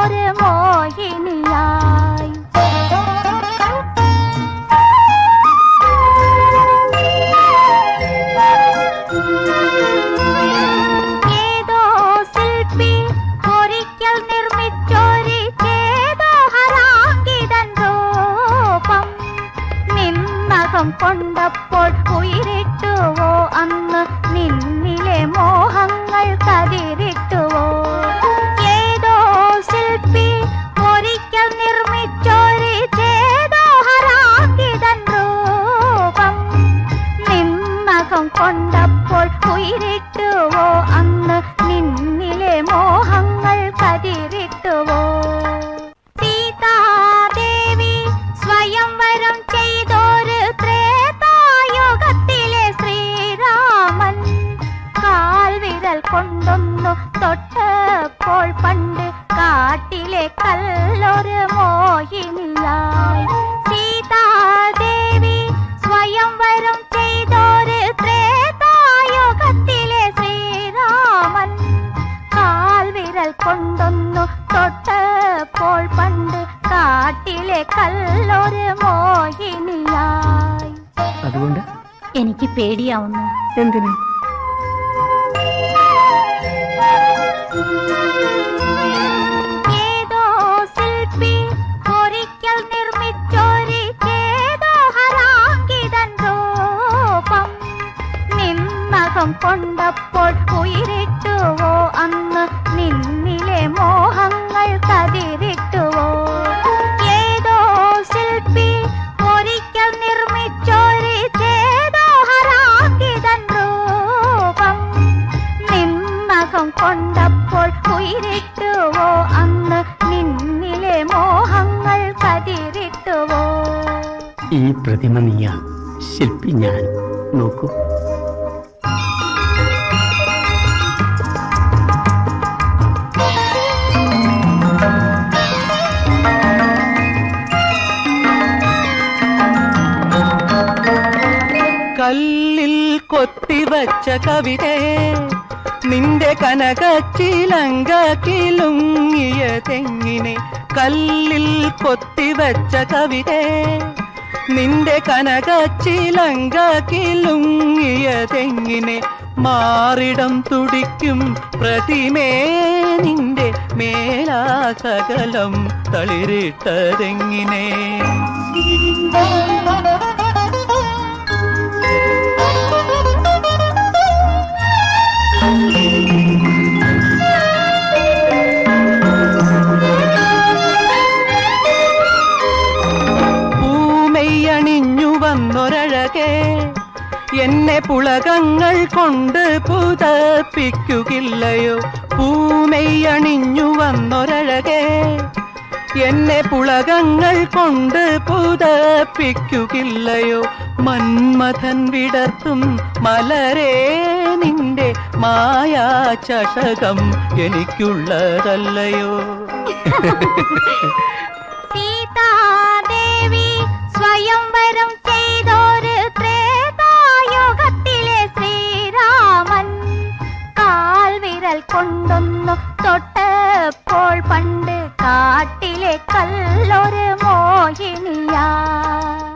കല്ലൊരു മോഹിനിയായി. ഏതോ ശില്പി ഒരിക്കൽ നിർമ്മിച്ചൊരു ചേതോഹരാങ്കിതൻ രൂപം നിന്നകം കൊണ്ടപ്പോൾ ഉയരിട്ടുവോ അന്ന് നിന്നിലെ മോഹങ്ങൾ കതിരിട്ടുവോ? ഏതോ ശില്പി ഒരിക്കൽ നിർമ്മിച്ചൊരു ചേതോഹരാങ്കിതൻ രൂപം നിന്നകം കൊണ്ടപ്പോൾ ഉയരിട്ടുവോ അന്ന് നിന്നിലെ മോഹങ്ങൾ കതിരിട്ടുവോ? സീതാദേവി സ്വയംവരം ചെയ്തൊരു ത്രേതായുഗത്തിലെ ശ്രീരാമൻ കാൽവിരൽ കൊണ്ടൊന്നു തൊട്ടപ്പോൾ പണ്ട് കാട്ടിലെ കല്ലൊരു മോഹിനിയായി. സീതാദേവി സ്വയംവരം ചെയ്തൊരു ത്രേതായുഗത്തിലെ ശ്രീരാമൻ കാൽവിരൽ കൊണ്ടൊന്നു തൊട്ടപ്പോൾ പണ്ട് കാട്ടിലെ കല്ലൊരു മോഹിനിയായി. അതുകൊണ്ട് എനിക്ക് പേടിയാവുന്നു. എന്തിന്? ഏതോ ശില്പി ഒരിക്കൽ നിർമ്മിച്ചൊരു ചേതോഹരാങ്കിതൻ രൂപം നിന്നകം കൊണ്ടപ്പോൾ ഉയരിട്ടുവോ അന്ന് നിന്നിലെ മോഹങ്ങൾ കതിരിട്ടുവോ? ഏതോ ശില്പി ഒരിക്കൽ നിർമ്മിച്ചൊരു ചേതോഹരാങ്കിതൻ രൂപം നിന്നകം കൊണ്ടപ്പോൾ ഉയരിട്ടുവോ അന്ന് നിന്നിലെ മോഹങ്ങൾ കതിരിട്ടുവോ? ഈ പ്രതിമ നീയാ, ശില്പി ഞാൻ. നോക്കൂ. കല്ലിൽ കൊത്തിവച്ച കവിതേ നിന്റെ കനകച്ചിലങ്ക കിലുങ്ങിയ തെങ്ങിനെ. കല്ലിൽ കൊത്തിവച്ച കവിതേ നിന്റെ കനകച്ചിലങ്ക കിലുങ്ങിയ തെങ്ങിനെ. മാറിടം തുടിക്കും പ്രതിമേ നിന്റെ മേലാസകലം തളിരിട്ടതെങ്ങിനെ. പൂമെയ്യണിഞ്ഞു വന്നൊരഴകേ എന്നെ പുളകങ്ങൾ കൊണ്ട് പുതപ്പിക്കുകയില്ലയോ? പൂമെയ്യണിഞ്ഞു വന്നൊരഴകേ എന്നെ പുളകങ്ങൾ കൊണ്ട് പുതപ്പിക്കുകയില്ലയോ? മന്മഥൻ വിടർത്തും മലരേ നിന്റെ മായാ ചഷകം എനിക്കുള്ളതല്ലയോ? സീതാദേവി സ്വയംവരം ചെയ്തൊരു ത്രേതായുഗത്തിലെ ശ്രീരാമൻ കാൽവിരൽ കൊണ്ടൊന്നു തൊട്ടപ്പോൾ പണ്ട് കാട്ടിലെ കല്ലൊരു മോഹിനിയായി.